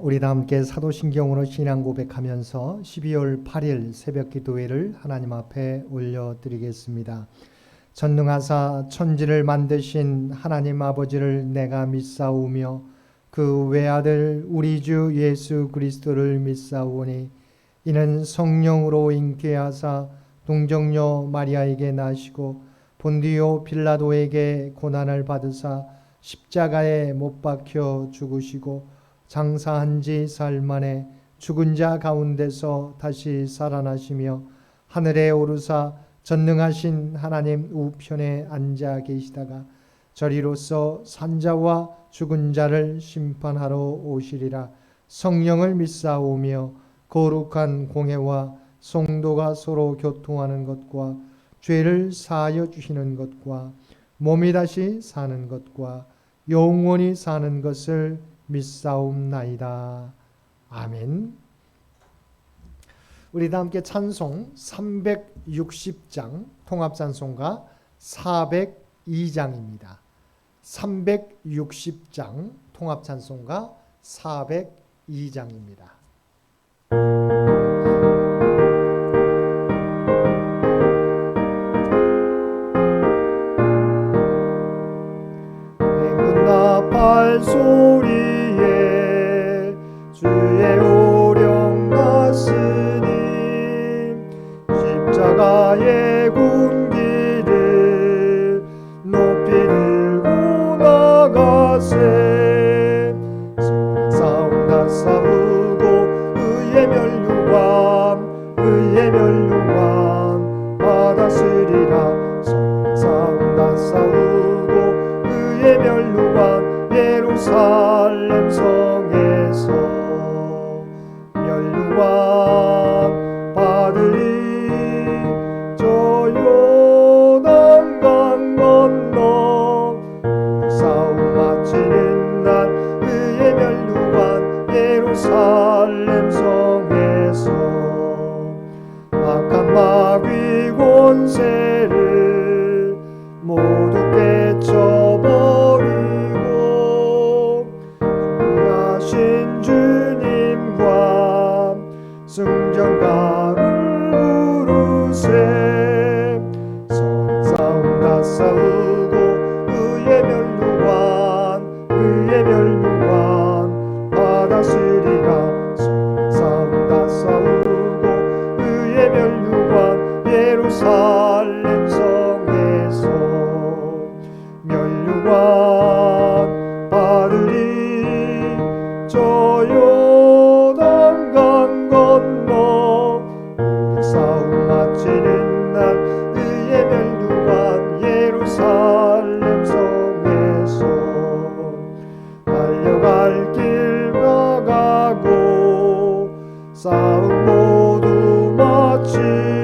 우리 다 함께 사도신경으로 신앙 고백하면서 12월 8일 새벽 기도회를 하나님 앞에 올려드리겠습니다. 전능하사 천지를 만드신 하나님 아버지를 내가 믿사오며 그 외아들 우리 주 예수 그리스도를 믿사오니 이는 성령으로 잉태하사 동정녀 마리아에게 나시고 본디오 빌라도에게 고난을 받으사 십자가에 못 박혀 죽으시고 장사한 지 사흘 만에 죽은 자 가운데서 다시 살아나시며 하늘에 오르사 전능하신 하나님 우편에 앉아 계시다가 저리로서 산자와 죽은 자를 심판하러 오시리라. 성령을 믿사오며 거룩한 공회와 성도가 서로 교통하는 것과 죄를 사하여 주시는 것과 몸이 다시 사는 것과 영원히 사는 것을 믿사옵나이다. 아멘. 우리 다 함께 찬송 360장 통합찬송가 402장입니다. 360장 통합찬송가 402장입니다. 맹군나 발소리에 주의 오령 났으니 십자가의 군기를 높이 들고 나가세. 싸움다 싸우고 의의 멸류관 받았으리라. 싸움다 싸우고 의의 멸류관 예루살렘 성에서 멸류관 받으리. 저 요단강 건너 싸움 마치는 날 의의 멸류관 예루살렘 성에서 악한 마귀 권세를 모두 깨쳐버리고 위하신 주님과 승전가를 부르세. 싸움 다 싸우고 의의 멸류관 받았으리라. 싸움 다 싸우고 의의 멸류관 예루살렘 성에서 멸류관 받으리. 저 요단강 건너 우리 싸움 마치는 날 의의 멸류관 예루살렘 성에서 달려갈 길 나가고 싸움 모두 마친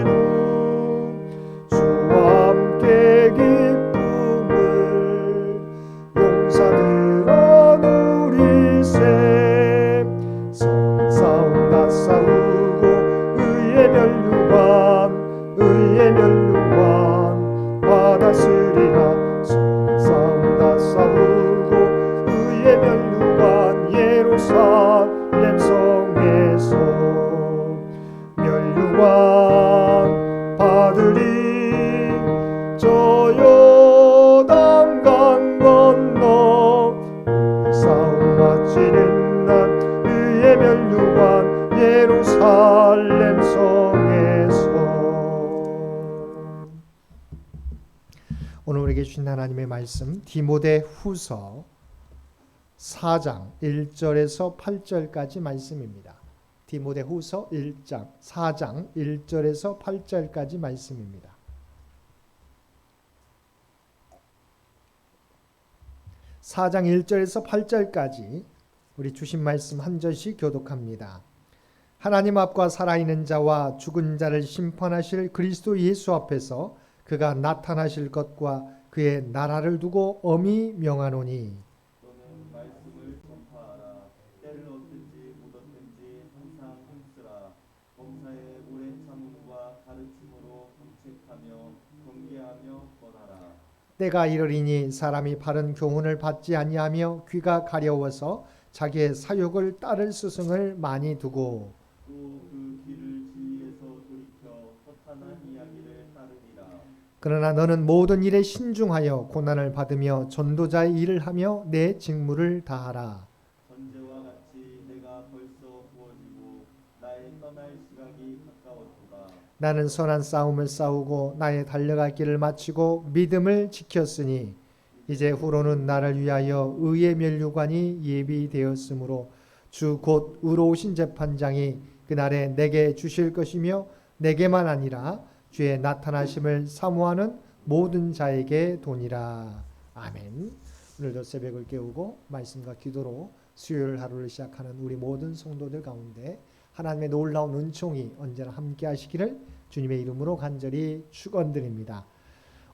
후 주와 함께 기쁨을 용사들아 누리세. 싸움 다 싸우고 의의 멸류관 받았으리라. 싸움 다 싸우고 의의 멸류관 예루살렘 성에서 멸류관 받으리. 저 요단강 건너 싸움 마치는 날 의의 멸류관 예루살렘 성에서. 오늘 우리에게 주신 하나님의 말씀 디모데후서 4장 1절에서 8절까지 말씀입니다. 디모데후서 4장 1절에서 8절까지 말씀입니다. 4장 1절에서 8절까지 우리 주신 말씀 한 절씩 교독합니다. 하나님 앞과 살아있는 자와 죽은 자를 심판하실 그리스도 예수 앞에서 그가 나타나실 것과 그의 나라를 두고 엄히 명하노니 너는 말씀을 전파하라. 때를 얻든지 못 얻든지 항상 힘쓰라. 범사에 오래 참음과 가르침으로 정책하며 경계하며 권하라. 때가 이르리니 사람이 바른 교훈을 받지 아니하며 귀가 가려워서 자기의 사욕을 따를 스승을 많이 두고 또 그 길을 진리에서 돌이켜 허탄한 이야기를 따르리라. 그러나 너는 모든 일에 신중하여 고난을 받으며 전도자의 일을 하며 내 직무를 다하라. 전제와 같이 내가 벌써 부어지고 나의 떠날 시각이 가까웠도다. 나는 선한 싸움을 싸우고 나의 달려갈 길을 마치고 믿음을 지켰으니 이제 후로는 나를 위하여 의의 면류관이 예비되었으므로 주 곧 의로우신 재판장이 그날에 내게 주실 것이며 내게만 아니라 주의 나타나심을 사모하는 모든 자에게 도니라. 아멘. 오늘도 새벽을 깨우고 말씀과 기도로 수요일 하루를 시작하는 우리 모든 성도들 가운데 하나님의 놀라운 은총이 언제나 함께 하시기를 주님의 이름으로 간절히 축원드립니다.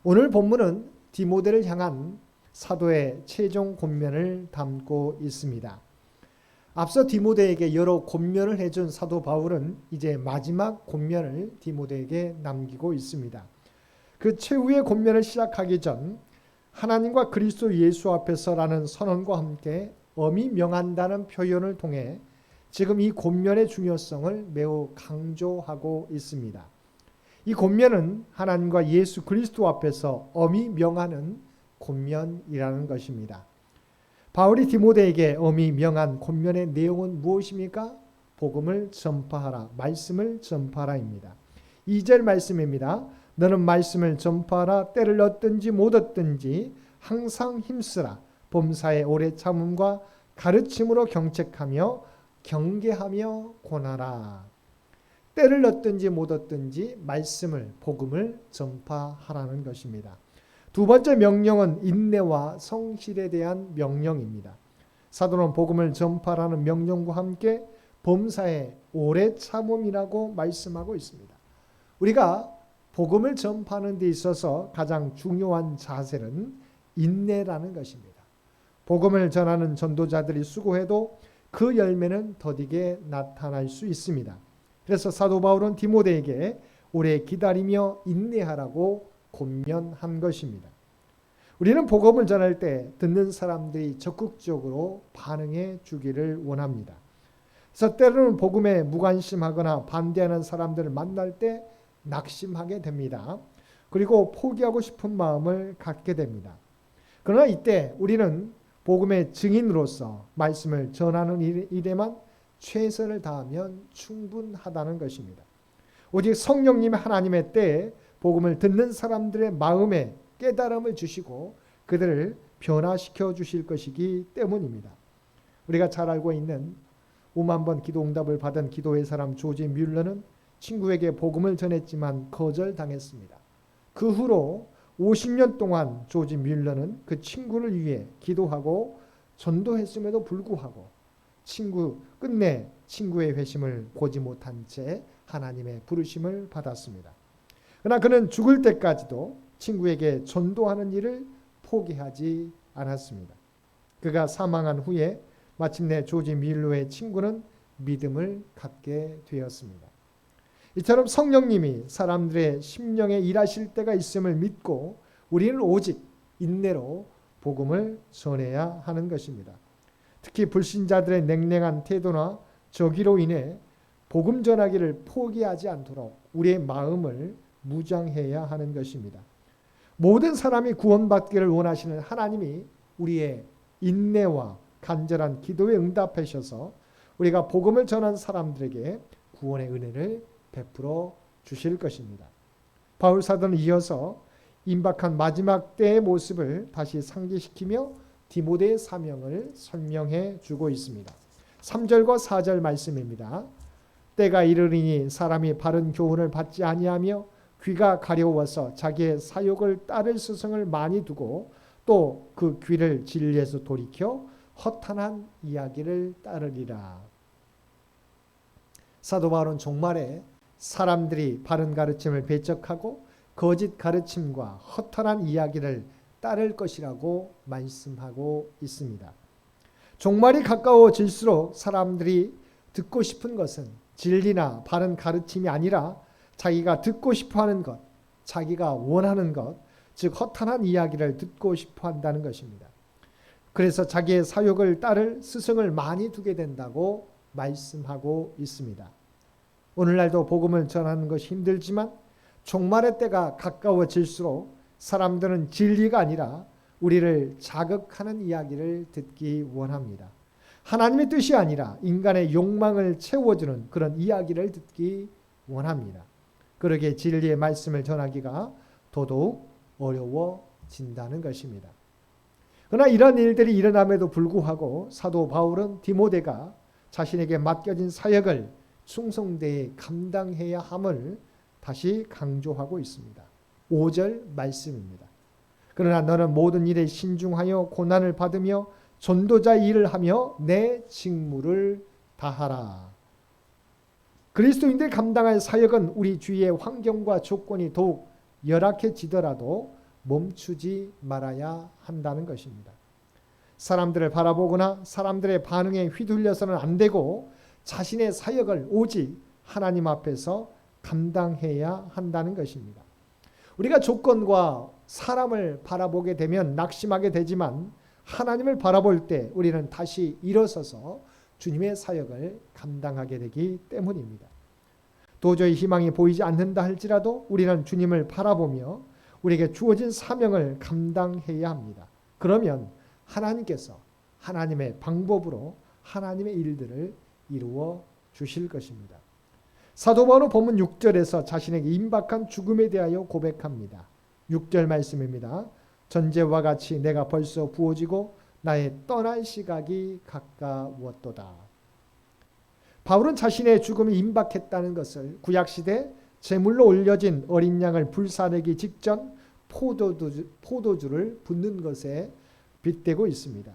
오늘 본문은 디모데를 향한 사도의 최종 권면을 담고 있습니다. 앞서 디모데에게 여러 권면을 해준 사도 바울은 이제 마지막 권면을 디모데에게 남기고 있습니다. 그 최후의 권면을 시작하기 전 하나님과 그리스도 예수 앞에서라는 선언과 함께 엄히 명한다는 표현을 통해 지금 이 권면의 중요성을 매우 강조하고 있습니다. 이 권면은 하나님과 예수 그리스도 앞에서 엄히 명하는 권면이라는 것입니다. 바울이 디모데에게 엄히 명한 권면의 내용은 무엇입니까? 복음을 전파하라, 말씀을 전파하라입니다. 2절 말씀입니다. 너는 말씀을 전파하라. 때를 얻든지 못 얻든지 항상 힘쓰라. 범사에 오래 참음과 가르침으로 경책하며 경계하며 권하라. 때를 얻든지 못 얻든지 말씀을, 복음을 전파하라는 것입니다. 두 번째 명령은 인내와 성실에 대한 명령입니다. 사도는 복음을 전파하라는 명령과 함께 범사에 오래 참음이라고 말씀하고 있습니다. 우리가 복음을 전파하는 데 있어서 가장 중요한 자세는 인내라는 것입니다. 복음을 전하는 전도자들이 수고해도 그 열매는 더디게 나타날 수 있습니다. 그래서 사도 바울은 디모데에게 오래 기다리며 인내하라고 권면한 것입니다. 우리는 복음을 전할 때 듣는 사람들이 적극적으로 반응해 주기를 원합니다. 그래서 때로는 복음에 무관심하거나 반대하는 사람들을 만날 때 낙심하게 됩니다. 그리고 포기하고 싶은 마음을 갖게 됩니다. 그러나 이때 우리는 복음의 증인으로서 말씀을 전하는 일에만 최선을 다하면 충분하다는 것입니다. 오직 성령님의 하나님의 때에 복음을 듣는 사람들의 마음에 깨달음을 주시고 그들을 변화시켜 주실 것이기 때문입니다. 우리가 잘 알고 있는 5만 번 기도 응답을 받은 기도의 사람 조지 뮬러는 친구에게 복음을 전했지만 거절당했습니다. 그 후로 50년 동안 조지 뮬러는 그 친구를 위해 기도하고 전도했음에도 불구하고 끝내 친구의 회심을 보지 못한 채 하나님의 부르심을 받았습니다. 그러나 그는 죽을 때까지도 친구에게 전도하는 일을 포기하지 않았습니다. 그가 사망한 후에 마침내 조지 뮬러의 친구는 믿음을 갖게 되었습니다. 이처럼 성령님이 사람들의 심령에 일하실 때가 있음을 믿고 우리는 오직 인내로 복음을 전해야 하는 것입니다. 특히 불신자들의 냉랭한 태도나 저기로 인해 복음 전하기를 포기하지 않도록 우리의 마음을 무장해야 하는 것입니다. 모든 사람이 구원받기를 원하시는 하나님이 우리의 인내와 간절한 기도에 응답하셔서 우리가 복음을 전한 사람들에게 구원의 은혜를 베풀어 주실 것입니다. 바울 사도는 이어서 임박한 마지막 때의 모습을 다시 상기시키며 디모데의 사명을 설명해 주고 있습니다. 3절과 4절 말씀입니다. 때가 이르리니 사람이 바른 교훈을 받지 아니하며 귀가 가려워서 자기의 사욕을 따를 스승을 많이 두고 또 그 귀를 진리에서 돌이켜 허탄한 이야기를 따르리라. 사도 바울은 종말에 사람들이 바른 가르침을 배척하고 거짓 가르침과 허탄한 이야기를 따를 것이라고 말씀하고 있습니다. 종말이 가까워질수록 사람들이 듣고 싶은 것은 진리나 바른 가르침이 아니라 자기가 듣고 싶어하는 것, 자기가 원하는 것, 즉 허탄한 이야기를 듣고 싶어 한다는 것입니다. 그래서 자기의 사역을 따를 스승을 많이 두게 된다고 말씀하고 있습니다. 오늘날도 복음을 전하는 것이 힘들지만 종말의 때가 가까워질수록 사람들은 진리가 아니라 우리를 자극하는 이야기를 듣기 원합니다. 하나님의 뜻이 아니라 인간의 욕망을 채워주는 그런 이야기를 듣기 원합니다. 그러기에 진리의 말씀을 전하기가 더더욱 어려워진다는 것입니다. 그러나 이런 일들이 일어남에도 불구하고 사도 바울은 디모데가 자신에게 맡겨진 사역을 충성되이 감당해야 함을 다시 강조하고 있습니다. 5절 말씀입니다. 그러나 너는 모든 일에 신중하여 고난을 받으며 전도자 일을 하며 내 직무를 다하라. 그리스도인들이 감당할 사역은 우리 주위의 환경과 조건이 더욱 열악해지더라도 멈추지 말아야 한다는 것입니다. 사람들을 바라보거나 사람들의 반응에 휘둘려서는 안 되고 자신의 사역을 오직 하나님 앞에서 감당해야 한다는 것입니다. 우리가 조건과 사람을 바라보게 되면 낙심하게 되지만 하나님을 바라볼 때 우리는 다시 일어서서 주님의 사역을 감당하게 되기 때문입니다. 도저히 희망이 보이지 않는다 할지라도 우리는 주님을 바라보며 우리에게 주어진 사명을 감당해야 합니다. 그러면 하나님께서 하나님의 방법으로 하나님의 일들을 이루어 주실 것입니다. 사도 바울은 본문 6절에서 자신에게 임박한 죽음에 대하여 고백합니다. 6절 말씀입니다. 전제와 같이 내가 벌써 부어지고 나의 떠날 시각이 가까웠도다. 바울은 자신의 죽음이 임박했다는 것을 구약시대 제물로 올려진 어린 양을 불사르기 직전 포도주를 붓는 것에 빗대고 있습니다.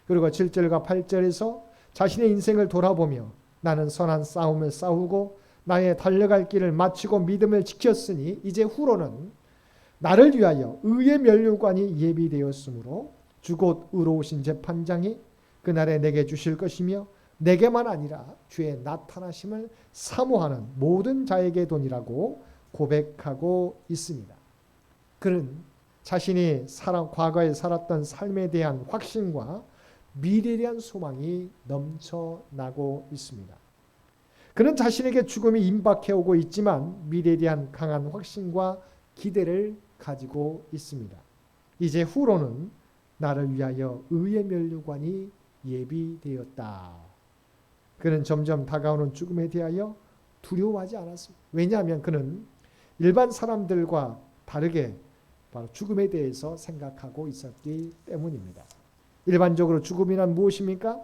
그리고 7절과 8절에서 자신의 인생을 돌아보며 나는 선한 싸움을 싸우고 나의 달려갈 길을 마치고 믿음을 지켰으니 이제 후로는 나를 위하여 의의 면류관이 예비되었으므로 주 곧 의로우신 재판장이 그날에 내게 주실 것이며 내게만 아니라 주의 나타나심을 사모하는 모든 자에게 돈이라고 고백하고 있습니다. 그는 자신이 과거에 살았던 삶에 대한 확신과 미래에 대한 소망이 넘쳐나고 있습니다. 그는 자신에게 죽음이 임박해 오고 있지만 미래에 대한 강한 확신과 기대를 가지고 있습니다. 이제 후로는 나를 위하여 의의 면류관이 예비되었다. 그는 점점 다가오는 죽음에 대하여 두려워하지 않았습니다. 왜냐하면 그는 일반 사람들과 다르게 바로 죽음에 대해서 생각하고 있었기 때문입니다. 일반적으로 죽음이란 무엇입니까?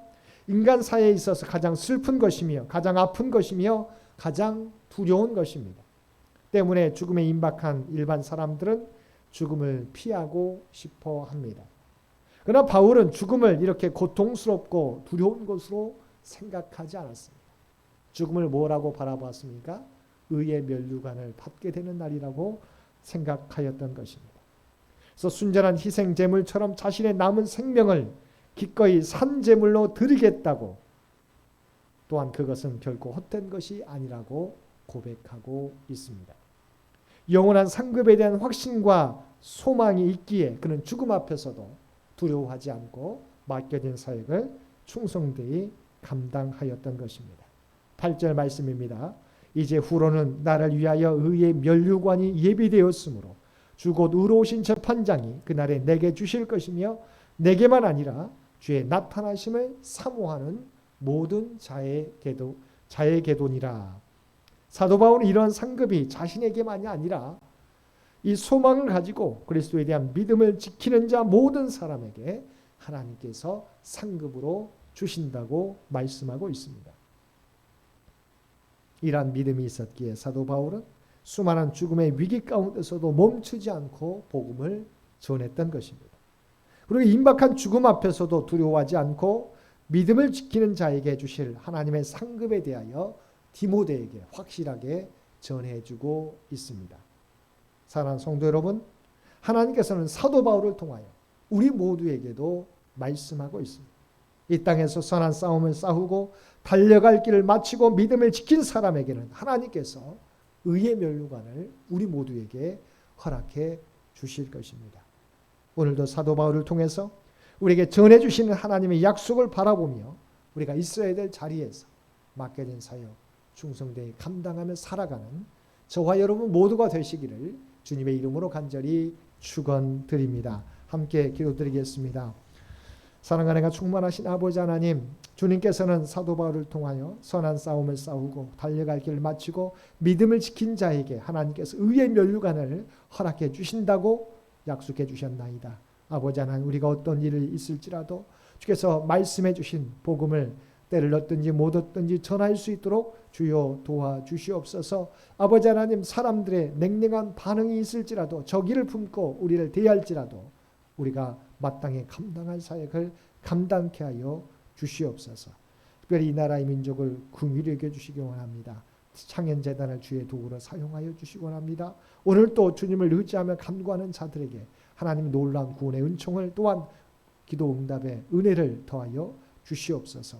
인간 사회에 있어서 가장 슬픈 것이며 가장 아픈 것이며 가장 두려운 것입니다. 때문에 죽음에 임박한 일반 사람들은 죽음을 피하고 싶어 합니다. 그러나 바울은 죽음을 이렇게 고통스럽고 두려운 것으로 생각하지 않았습니다. 죽음을 뭐라고 바라봤습니까? 의의 면류관을 받게 되는 날이라고 생각하였던 것입니다. 그래서 순전한 희생 제물처럼 자신의 남은 생명을 기꺼이 산 제물로 드리겠다고, 또한 그것은 결코 헛된 것이 아니라고 고백하고 있습니다. 영원한 상급에 대한 확신과 소망이 있기에 그는 죽음 앞에서도 두려워하지 않고 맡겨진 사역을 충성되이 감당하였던 것입니다. 8절 말씀입니다. 이제 후로는 나를 위하여 의의 면류관이 예비되었으므로 주 곧 의로우신 재판장이 그날에 내게 주실 것이며 내게만 아니라 주의 나타나심을 사모하는 모든 자에게 돈이라. 사도 바울은 이러한 상급이 자신에게만이 아니라 이 소망을 가지고 그리스도에 대한 믿음을 지키는 자 모든 사람에게 하나님께서 상급으로 주신다고 말씀하고 있습니다. 이러한 믿음이 있었기에 사도 바울은 수많은 죽음의 위기 가운데서도 멈추지 않고 복음을 전했던 것입니다. 그리고 임박한 죽음 앞에서도 두려워하지 않고 믿음을 지키는 자에게 주실 하나님의 상급에 대하여 디모데에게 확실하게 전해주고 있습니다. 사랑하는 성도 여러분, 하나님께서는 사도 바울을 통하여 우리 모두에게도 말씀하고 있습니다. 이 땅에서 선한 싸움을 싸우고 달려갈 길을 마치고 믿음을 지킨 사람에게는 하나님께서 의의 면류관을 우리 모두에게 허락해 주실 것입니다. 오늘도 사도 바울을 통해서 우리에게 전해주시는 하나님의 약속을 바라보며 우리가 있어야 될 자리에서 맡겨진 사역 충성되게 감당하며 살아가는 저와 여러분 모두가 되시기를 주님의 이름으로 간절히 축원드립니다. 함께 기도드리겠습니다. 사랑하는 가 충만하신 아버지 하나님, 주님께서는 사도 바울을 통하여 선한 싸움을 싸우고 달려갈 길을 마치고 믿음을 지킨 자에게 하나님께서 의의 면류관을 허락해 주신다고 약속해 주셨나이다. 아버지 하나님, 우리가 어떤 일이 있을지라도 주께서 말씀해 주신 복음을 때를 얻든지 못 얻든지 전할 수 있도록 주여 도와주시옵소서. 아버지 하나님, 사람들의 냉랭한 반응이 있을지라도 저기를 품고 우리를 대할지라도 우리가 마땅히 감당할 사역을 감당케 하여 주시옵소서. 특별히 이 나라의 민족을 긍휼히 여겨주시기 원합니다. 창현재단을 주의 도구로 사용하여 주시기 원합니다. 오늘 또 주님을 의지하며 간구하는 자들에게 하나님 놀라운 구원의 은총을 또한 기도 응답의 은혜를 더하여 주시옵소서.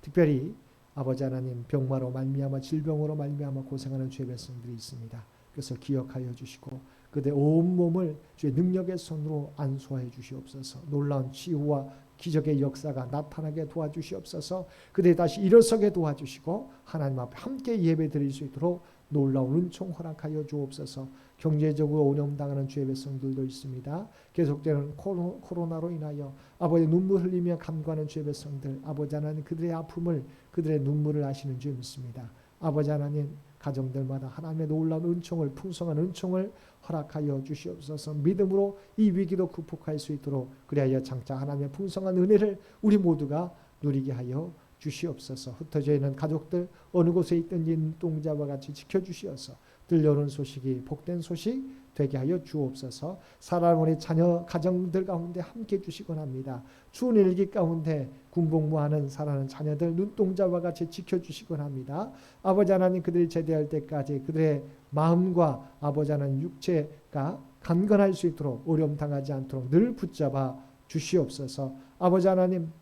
특별히 아버지 하나님, 병마로 말미암아 질병으로 말미암아 고생하는 주의 백성들이 있습니다. 그래서 기억하여 주시고 그들의 온몸을 주의 능력의 손으로 안수하여 주시옵소서. 놀라운 치유와 기적의 역사가 나타나게 도와주시옵소서. 그들이 다시 일어서게 도와주시고 하나님 앞에 함께 예배드릴 수 있도록 놀라운 은총 허락하여 주옵소서. 경제적으로 어려움당하는 주의 백성들도 있습니다. 계속되는 코로나로 인하여 아버지 눈물 흘리며 간구하는 주의 백성들, 아버지 하나님 그들의 아픔을 그들의 눈물을 아시는 줄 믿습니다. 아버지 하나님, 가정들마다 하나님의 놀라운 은총을, 풍성한 은총을 허락하여 주시옵소서. 믿음으로 이 위기도 극복할 수 있도록 그리하여 장차 하나님의 풍성한 은혜를 우리 모두가 누리게 하여 주시옵소서. 흩어져 있는 가족들 어느 곳에 있든지 눈동자와 같이 지켜주시어서 들려오는 소식이 복된 소식 되게 하여 주옵소서. 사랑하는 우리 자녀 가정들 가운데 함께 주시곤 합니다. 추운 일기 가운데 군복무하는 사랑하는 자녀들 눈동자와 같이 지켜주시곤 합니다. 아버지 하나님, 그들이 제대할 때까지 그들의 마음과 아버지 하나님 육체가 강건할 수 있도록 어려움 당하지 않도록 늘 붙잡아 주시옵소서. 아버지 하나님,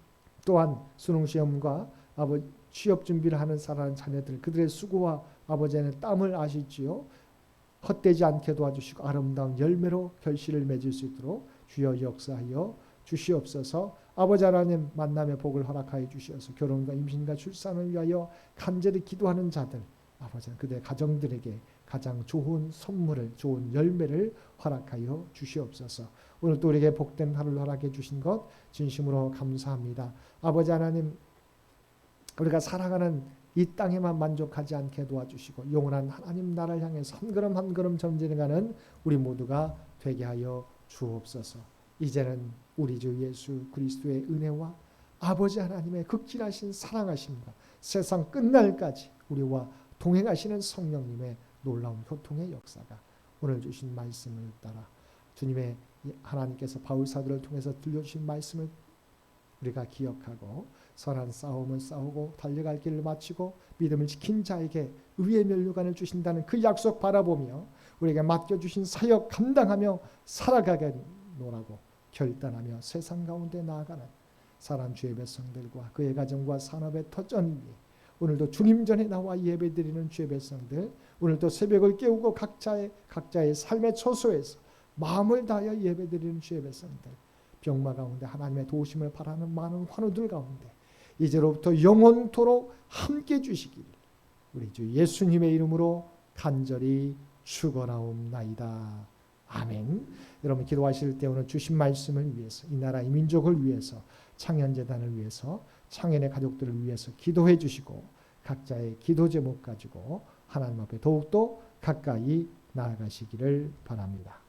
또한 수능시험과 취업 준비를 하는 사랑하는 자녀들 그들의 수고와 아버지 하나님 땀을 아시지요. 헛되지 않게 도와주시고 아름다운 열매로 결실을 맺을 수 있도록 주여 역사하여 주시옵소서. 아버지 하나님, 만남의 복을 허락하여 주시어서 결혼과 임신과 출산을 위하여 간절히 기도하는 자들 아버지 그들의 가정들에게 가장 좋은 선물을, 좋은 열매를 허락하여 주시옵소서. 오늘 또 우리에게 복된 하루를 허락해 주신 것 진심으로 감사합니다. 아버지 하나님, 우리가 살아가는 이 땅에만 만족하지 않게 도와주시고 영원한 하나님 나라를 향해서 한 걸음 한 걸음 전진해가는 우리 모두가 되게 하여 주옵소서. 이제는 우리 주 예수 그리스도의 은혜와 아버지 하나님의 극진하신 사랑하심과 세상 끝날까지 우리와 동행하시는 성령님의 놀라운 교통의 역사가 오늘 주신 말씀을 따라 주님의 하나님께서 바울 사도를 통해서 들려주신 말씀을 우리가 기억하고 선한 싸움을 싸우고 달려갈 길을 마치고 믿음을 지킨 자에게 의의 면류관을 주신다는 그 약속 바라보며 우리에게 맡겨주신 사역 감당하며 살아가겠노라고 결단하며 세상 가운데 나아가는 사람 주의 백성들과 그의 가정과 산업의 터전 위에 오늘도 주님 전에 나와 예배드리는 주의 백성들, 오늘도 새벽을 깨우고 각자의 삶의 처소에서 마음을 다하여 예배드리는 주의 백성들, 병마 가운데 하나님의 도우심을 바라는 많은 환우들 가운데 이제로부터 영원토록 함께 주시기를 우리 주 예수님의 이름으로 간절히 축원하옵나이다. 아멘. 여러분 기도하실 때 오늘 주신 말씀을 위해서, 이 나라 이 민족을 위해서, 창현재단을 위해서, 창현의 가족들을 위해서 기도해 주시고 각자의 기도 제목 가지고 하나님 앞에 더욱더 가까이 나아가시기를 바랍니다.